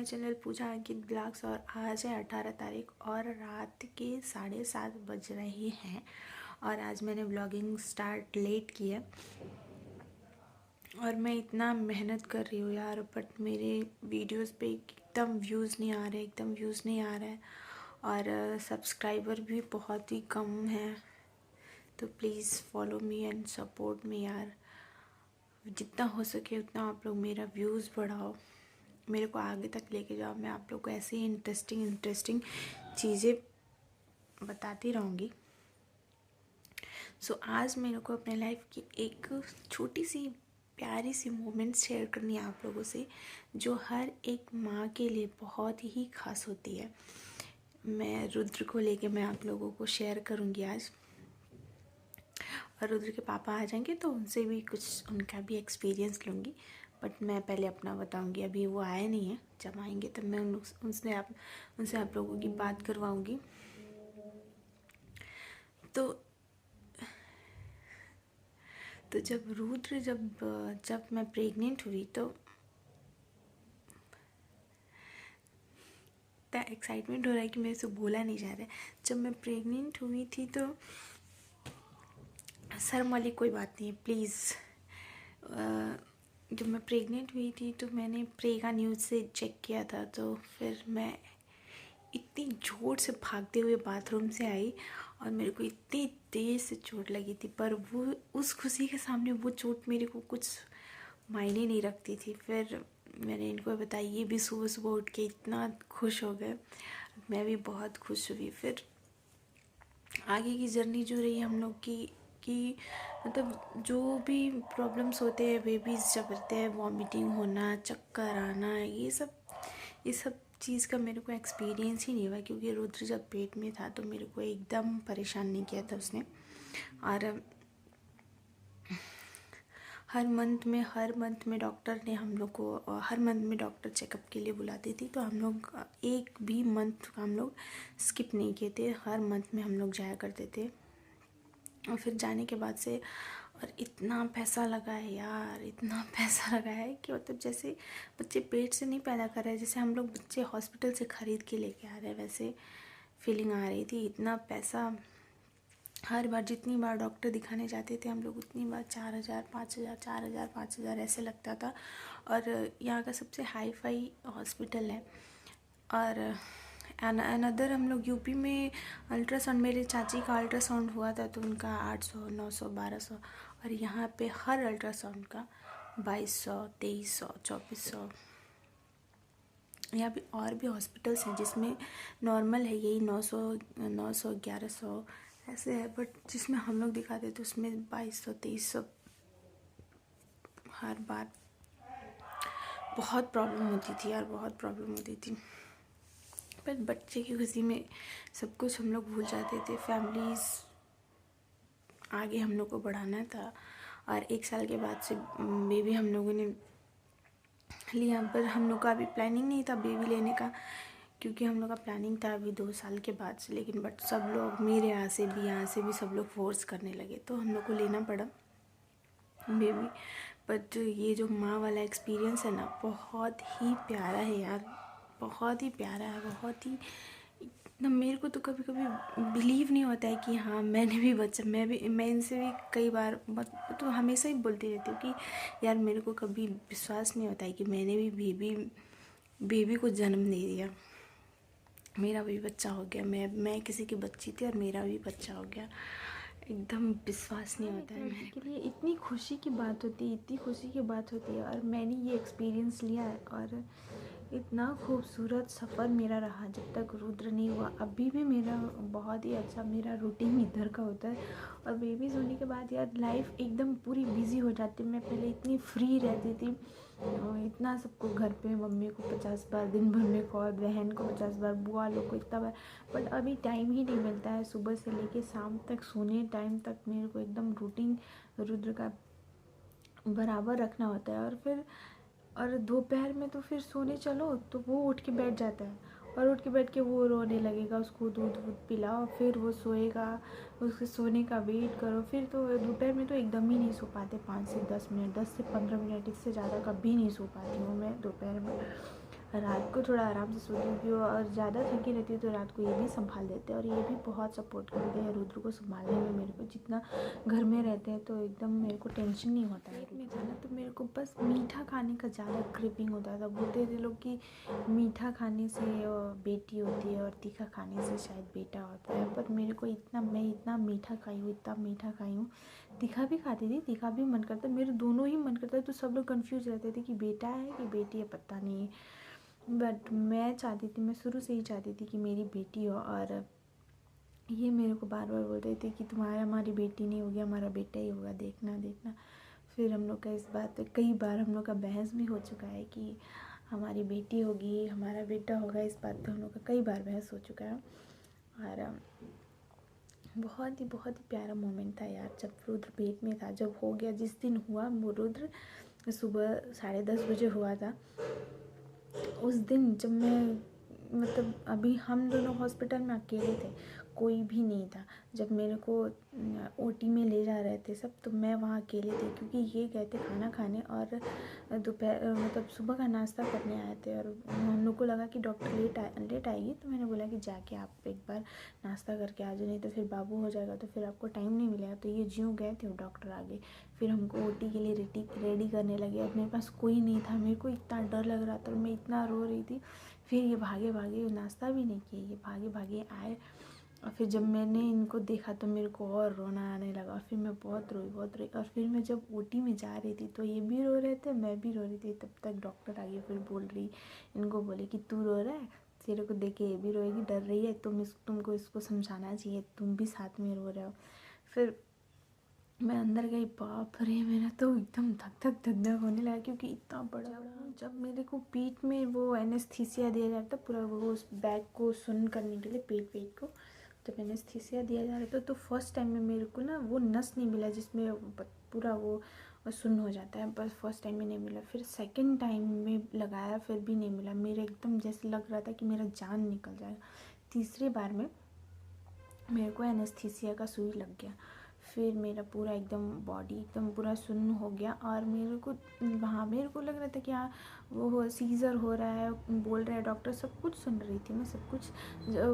Channel पूजा अंकित blogs. और आज है 18 तारीख और रात के 7:30 बज रहे हैं। और आज मैंने ब्लॉगिंग स्टार्ट लेट किया और मैं इतना मेहनत कर रही हूँ यार, बट मेरे वीडियोस पे एकदम व्यूज़ नहीं आ रहे हैं और सब्सक्राइबर भी बहुत ही कम है। तो please follow me and support me यार, जितना हो सके उतना आप लोग मेरा व्यूज़ बढ़ाओ, मेरे को आगे तक लेके जाओ। मैं आप लोग को ऐसे ही इंटरेस्टिंग चीज़ें बताती रहूँगी। सो आज मेरे को अपने लाइफ की एक छोटी सी प्यारी सी मोमेंट शेयर करनी है आप लोगों से, जो हर एक माँ के लिए बहुत ही खास होती है। मैं रुद्र को लेके मैं आप लोगों को शेयर करूँगी आज, और रुद्र के पापा आ जाएंगे तो उनसे भी कुछ उनका भी एक्सपीरियंस लूँगी। बट मैं पहले अपना बताऊँगी, अभी वो आए नहीं है, जब आएंगे तब मैं उनसे आप लोगों की बात करवाऊँगी। तो जब मैं प्रेग्नेंट हुई तो इतना एक्साइटमेंट हो रहा है कि मेरे से बोला नहीं जा रहा है। जब मैं प्रेग्नेंट हुई थी तो सर मौली कोई बात नहीं है प्लीज़। जब मैं प्रेग्नेंट हुई थी तो मैंने प्रेगा न्यूज़ से चेक किया था, तो फिर मैं इतनी जोर से भागते हुए बाथरूम से आई और मेरे को इतनी तेज़ से चोट लगी थी, पर वो उस खुशी के सामने वो चोट मेरे को कुछ मायने नहीं रखती थी। फिर मैंने इनको बताया, ये भी सुबह सुबह उठ के इतना खुश हो गए, मैं भी बहुत खुश हुई। फिर आगे की जर्नी जो रही हम लोग की कि मतलब जो भी प्रॉब्लम्स होते हैं, बेबीज़ जब रहते हैं, वॉमिटिंग होना, चक्कर आना, ये सब चीज़ का मेरे को एक्सपीरियंस ही नहीं हुआ, क्योंकि रुद्र जब पेट में था तो मेरे को एकदम परेशान नहीं किया था उसने। और हर मंथ में डॉक्टर ने हम लोग को हर मंथ में डॉक्टर चेकअप के लिए बुलाती थी, तो हम लोग एक भी मंथ का हम लोग स्किप नहीं किए थे, हर मंथ में हम लोग जाया करते थे। और फिर जाने के बाद से और इतना पैसा लगा है यार, इतना पैसा लगा है कि मतलब जैसे बच्चे पेट से नहीं पैदा कर रहे हैं, जैसे हम लोग बच्चे हॉस्पिटल से ख़रीद के लेके आ रहे हैं, वैसे फीलिंग आ रही थी। इतना पैसा हर बार जितनी बार डॉक्टर दिखाने जाते थे हम लोग, उतनी बार 4,000 5,000 4,000 5,000 ऐसे लगता था। और यहाँ का सबसे हाई फाई हॉस्पिटल है। और अनदर हम लोग यूपी में अल्ट्रासाउंड, मेरे चाची का अल्ट्रासाउंड हुआ था तो उनका 800 900 1200, और यहाँ पे हर अल्ट्रासाउंड का 2200 2300 2400। यहाँ पे और भी हॉस्पिटल्स हैं जिसमें नॉर्मल है यही 900 1100 ऐसे है, बट जिसमें हम लोग दिखाते थे उसमें 2200 2300 हर बार। बहुत प्रॉब्लम होती थी यार, बहुत प्रॉब्लम होती थी। पर बच्चे की खुशी में सब कुछ हम लोग भूल जाते थे। फैमिलीज़ आगे हम लोग को बढ़ाना था, और 1 साल के बाद से बेबी हम लोगों ने लिया। पर हम लोग का अभी प्लानिंग नहीं था बेबी लेने का, क्योंकि हम लोग का प्लानिंग था अभी 2 साल के बाद से। लेकिन बट सब लोग मेरे यहाँ से भी सब लोग फोर्स करने लगे, तो हम लोग को लेना पड़ा बेबी। बट ये जो माँ वाला एक्सपीरियंस है ना, बहुत ही प्यारा है यार, बहुत ही प्यारा है, बहुत ही ना। मेरे को तो कभी कभी बिलीव नहीं होता है कि हाँ मैंने भी बच्चा, मैं इनसे भी कई बार तो हमेशा ही बोलती रहती हूँ कि यार मेरे को कभी विश्वास नहीं होता है कि मैंने भी बेबी को जन्म दे दिया, मेरा भी बच्चा हो गया। मैं किसी की बच्ची थी और मेरा भी बच्चा हो गया, एकदम विश्वास नहीं होता है। मेरे के लिए इतनी खुशी की बात होती है, इतनी खुशी की बात होती है, और मैंने ये एक्सपीरियंस लिया है। और इतना खूबसूरत सफ़र मेरा रहा जब तक रुद्र नहीं हुआ। अभी भी मेरा बहुत ही अच्छा मेरा रूटीन इधर का होता है। और बेबीज़ होने के बाद यार लाइफ एकदम पूरी बिजी हो जाती है। मैं पहले इतनी फ्री रहती थी, इतना सबको घर पे, मम्मी को 50 बार दिन भर में कॉल, बहन को 50 बार, बुआ लोग को इतना बार, बट अभी टाइम ही नहीं मिलता है। सुबह से लेके शाम तक, सोने टाइम तक मेरे को एकदम रूटीन रुद्र का बराबर रखना होता है। और दोपहर में तो फिर सोने चलो तो वो उठ के बैठ जाता है, और उठ के बैठ के वो रोने लगेगा, उसको दूध पिलाओ, फिर वो सोएगा, उसके सोने का वेट करो। फिर तो दोपहर में तो एकदम ही नहीं सो पाते, 5 से 10 मिनट, 10 से 15 मिनट, इससे ज़्यादा कभी नहीं सो पाती हूँ मैं दोपहर में। रात को थोड़ा आराम से सोती हूँ, क्योंकि और ज़्यादा थकी रहती है तो रात को ये भी संभाल देते हैं और ये भी बहुत सपोर्ट करते हैं रुद्र को संभालने में। मेरे को जितना घर में रहते हैं तो एकदम मेरे को टेंशन नहीं होता है। में था ना तो मेरे को बस मीठा खाने का ज़्यादा क्रेविंग होता था। बोलते थे लोग कि मीठा खाने से बेटी होती है और तीखा खाने से शायद बेटा होता है, पर मेरे को मैं इतना मीठा खाई हूँ, इतना मीठा खाई हूँ। तीखा भी खाती थी, तीखा भी मन करता, मेरे दोनों ही मन करता है। तो सब लोग कंफ्यूज रहते थे कि बेटा है कि बेटी है, पता नहीं। बट मैं चाहती थी, मैं शुरू से ही चाहती थी कि मेरी बेटी हो। और ये मेरे को बार बार बोल रहे थे कि हमारी बेटी नहीं होगी, हमारा बेटा ही होगा, देखना देखना। फिर हम लोग का इस बात पे कई बार हम लोग का बहस भी हो चुका है कि हमारी बेटी होगी, हमारा बेटा होगा। इस बात पे हम लोग का कई बार बहस हो चुका है। और बहुत ही प्यारा मोमेंट था यार, जब रुद्र पेट में था, जब हो गया, जिस दिन हुआ वो रुद्र सुबह 10:30 बजे हुआ था। उस दिन जब मैं मतलब अभी हम दोनों हॉस्पिटल में अकेले थे, कोई भी नहीं था। जब मेरे को ओटी में ले जा रहे थे सब, तो मैं वहाँ अकेले थी, क्योंकि ये गए थे खाना खाने और दोपहर मतलब सुबह का नाश्ता करने आए थे। और हम लोग को लगा कि डॉक्टर लेट आएगी, तो मैंने बोला कि जाके आप एक बार नाश्ता करके आ जाओ, नहीं तो फिर बाबू हो जाएगा तो फिर आपको टाइम नहीं मिलेगा। तो ये ज्यों गए थे, वो डॉक्टर आ गए। फिर हमको ओटी के लिए रेडी करने लगे। अब मेरे पास कोई नहीं था, मेरे को इतना डर लग रहा था और मैं इतना रो रही थी। फिर ये भागे नाश्ता भी नहीं किए, ये भागे आए। और फिर जब मैंने इनको देखा तो मेरे को और रोना आने लगा। और फिर मैं बहुत रोई। और फिर मैं जब ओटी में जा रही थी तो ये भी रो रहे थे, मैं भी रो रही थी। तब तक डॉक्टर आ गई, फिर इनको बोले कि तू रो रहा है, तेरे को देख के ये भी रोएगी, डर रही है, तुमको इसको समझाना चाहिए, तुम भी साथ में रो रहे हो। फिर मैं अंदर गई, बाप रे, मेरा तो एकदम धक होने लगा, क्योंकि इतना बड़ा जब मेरे को पीठ में वो एनेस्थीसिया दिया जाता, पूरा वो उस बैग को सुन्न करने के लिए, पेट को जब एनेस्थीसिया दिया जा रहा था, तो फर्स्ट टाइम में मेरे को ना वो नस नहीं मिला जिसमें पूरा वो सुन्न हो जाता है, बस फर्स्ट टाइम में नहीं मिला। फिर सेकंड टाइम में लगाया, फिर भी नहीं मिला। मेरे एकदम जैसे लग रहा था कि मेरा जान निकल जाएगा। तीसरी बार में मेरे को एनेस्थीसिया का सुई लग गया। फिर मेरा पूरा एकदम बॉडी एकदम पूरा सुन्न हो गया। और मेरे को लग रहा था कि हाँ वो सीज़र हो रहा है, बोल रहे हैं डॉक्टर, सब कुछ सुन रही थी मैं, सब कुछ।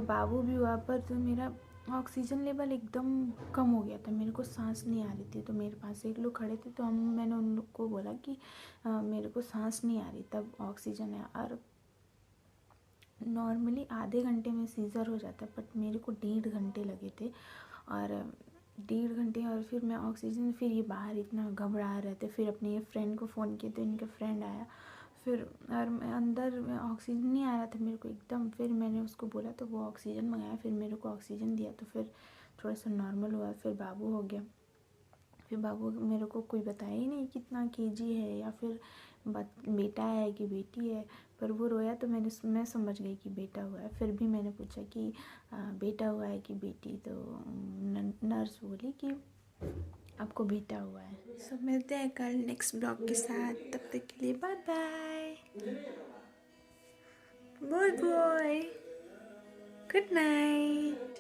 बाबू भी हुआ, पर तो मेरा ऑक्सीजन लेवल एकदम कम हो गया था, मेरे को सांस नहीं आ रही थी। तो मेरे पास एक लोग खड़े थे, तो मैंने उन लोग को बोला कि मेरे को सांस नहीं आ रही, तब ऑक्सीजन है। और नॉर्मली आधे घंटे में सीज़र हो जाता है, बट मेरे को 1.5 घंटे लगे थे। और 1.5 घंटे, और फिर मैं ऑक्सीजन, फिर ये बाहर इतना घबरा रहे थे। फिर अपने ये फ्रेंड को फ़ोन किया तो इनका फ्रेंड आया। फिर और मैं अंदर में ऑक्सीजन नहीं आ रहा था मेरे को एकदम। फिर मैंने उसको बोला तो वो ऑक्सीजन मंगाया, फिर मेरे को ऑक्सीजन दिया, तो फिर थोड़ा सा नॉर्मल हुआ। फिर बाबू हो गया। फिर बाबू मेरे को कोई बताया ही नहीं कितना केजी है, या फिर बेटा है कि बेटी है। पर वो रोया तो मैं समझ गई कि बेटा हुआ है। फिर भी मैंने पूछा कि बेटा हुआ है कि बेटी, तो नर्स बोली कि आपको बेटा हुआ है। सब मिलते हैं कल नेक्स्ट ब्लॉग के साथ, तब तक के लिए bye bye, bye bye, good night.